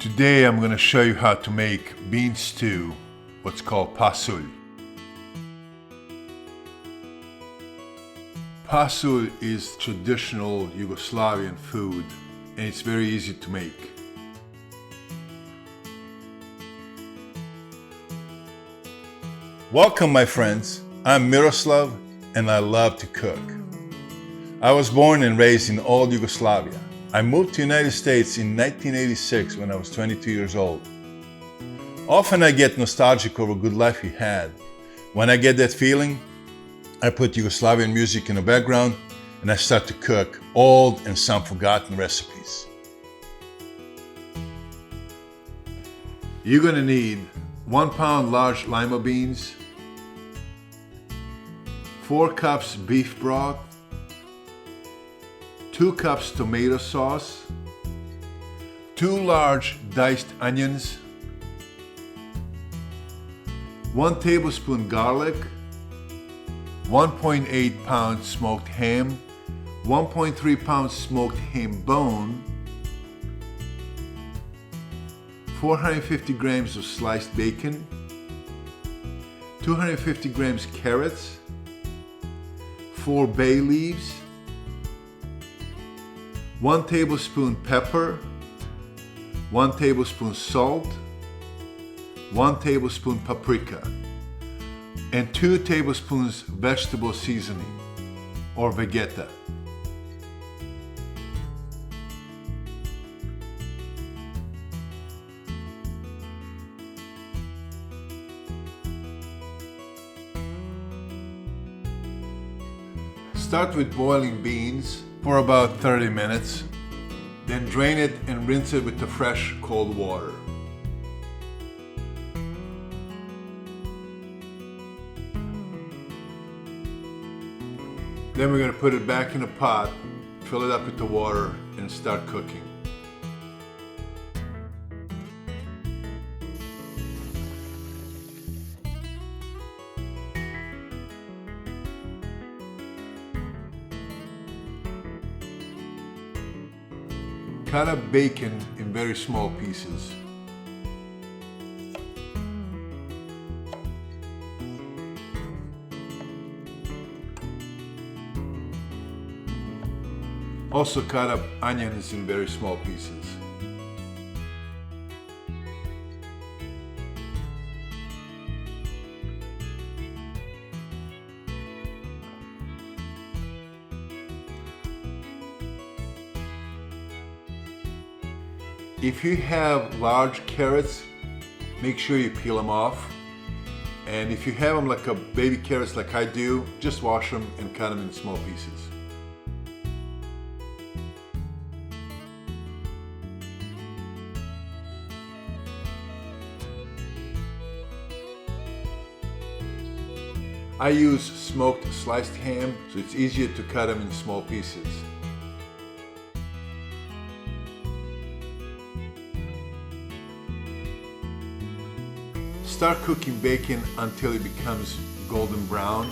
Today I'm going to show you how to make bean stew, what's called pasulj. Pasulj is traditional Yugoslavian food and it's very easy to make. Welcome my friends, I'm Miroslav and I love to cook. I was born and raised in old Yugoslavia. I moved to the United States in 1986 when I was 22 years old. Often I get nostalgic over a good life we had. When I get that feeling, I put Yugoslavian music in the background and I start to cook old and some forgotten recipes. You're going to need 1 pound large lima beans, 4 cups beef broth, 2 cups tomato sauce, 2 large diced onions, 1 tablespoon garlic, 1.8 pounds smoked ham, 1.3 pounds smoked ham bone, 450 grams of sliced bacon, 250 grams carrots, 4 bay leaves, 1 tablespoon pepper, 1 tablespoon salt, 1 tablespoon paprika, and 2 tablespoons vegetable seasoning or vegeta. Start with boiling beans for about 30 minutes, then drain it and rinse it with the fresh cold water. Then we're going to put it back in a pot, fill it up with the water, and start cooking. Cut up bacon in very small pieces. Also cut up onions in very small pieces. If you have large carrots, make sure you peel them off. And if you have them like a baby carrots like I do, just wash them and cut them in small pieces. I use smoked sliced ham, so it's easier to cut them in small pieces. Start cooking bacon until it becomes golden brown.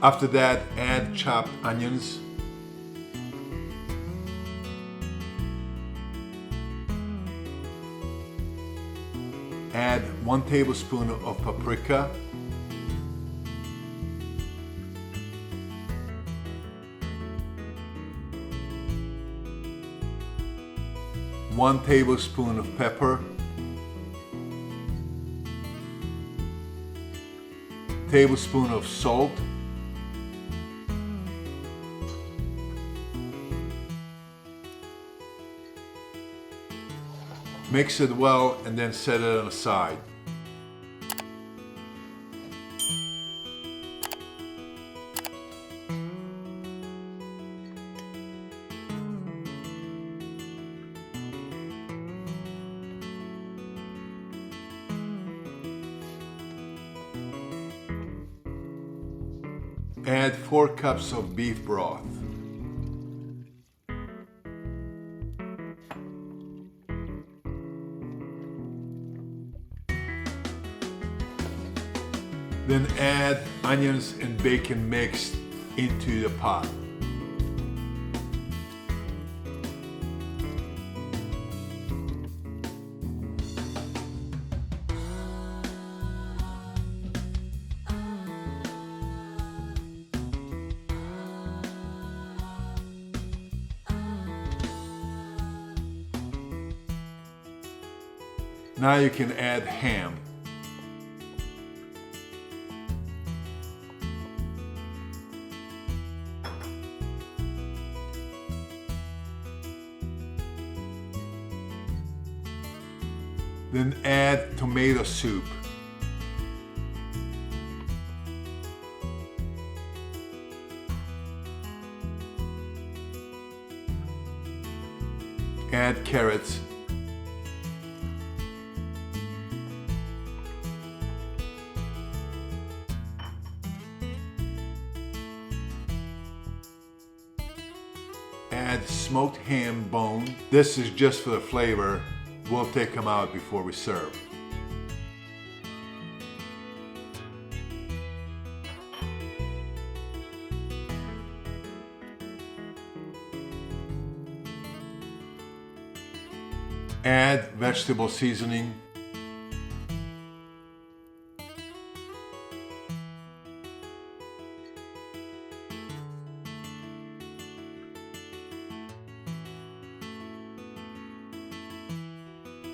After that, add chopped onions. Add 1 tablespoon of paprika. One tablespoon of pepper, tablespoon of salt, mix it well and then set it on the side. Add 4 cups of beef broth. Then add onions and bacon mixed into the pot. Now you can add ham. Then add tomato soup. Add carrots. Add smoked ham bone. This is just for the flavor. We'll take them out before we serve. Add vegetable seasoning.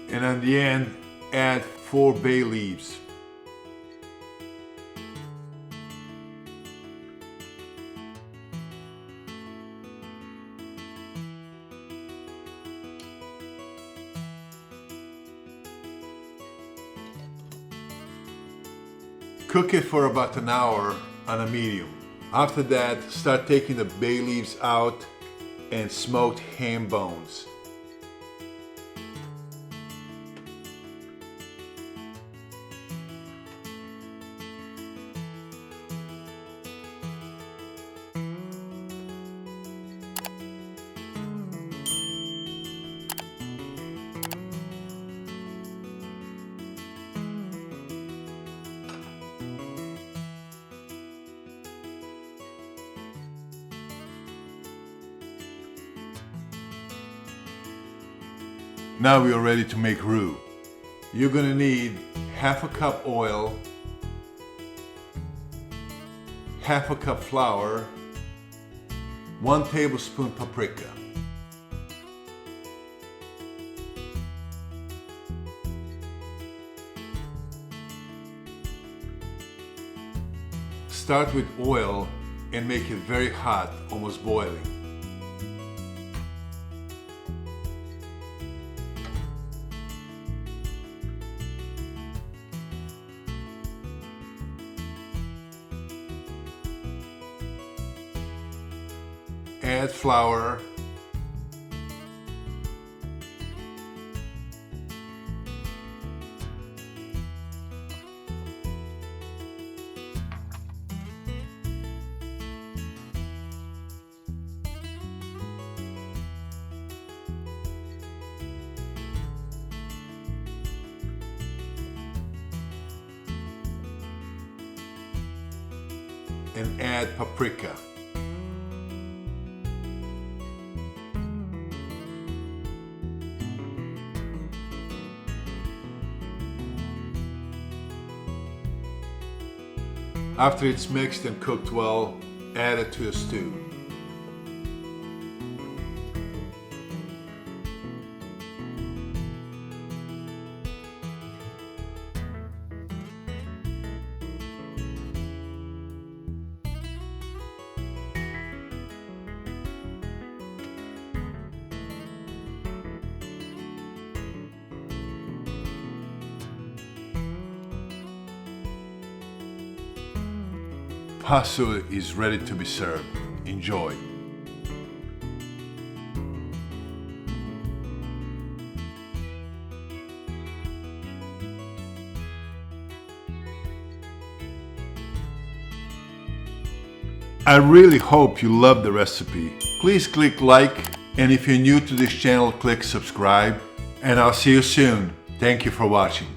And at the end, add 4 bay leaves. Cook it for about an hour on a medium. After that, start taking the bay leaves out and smoked ham bones. Now we are ready to make roux. You're gonna need half a cup oil, half a cup flour, 1 tablespoon paprika. Start with oil and make it very hot, almost boiling. Add flour, and add paprika. After it's mixed and cooked well, add it to the stew. Pasulj is ready to be served. Enjoy. I really hope you love the recipe. Please click like, and if you're new to this channel, click subscribe. And I'll see you soon. Thank you for watching.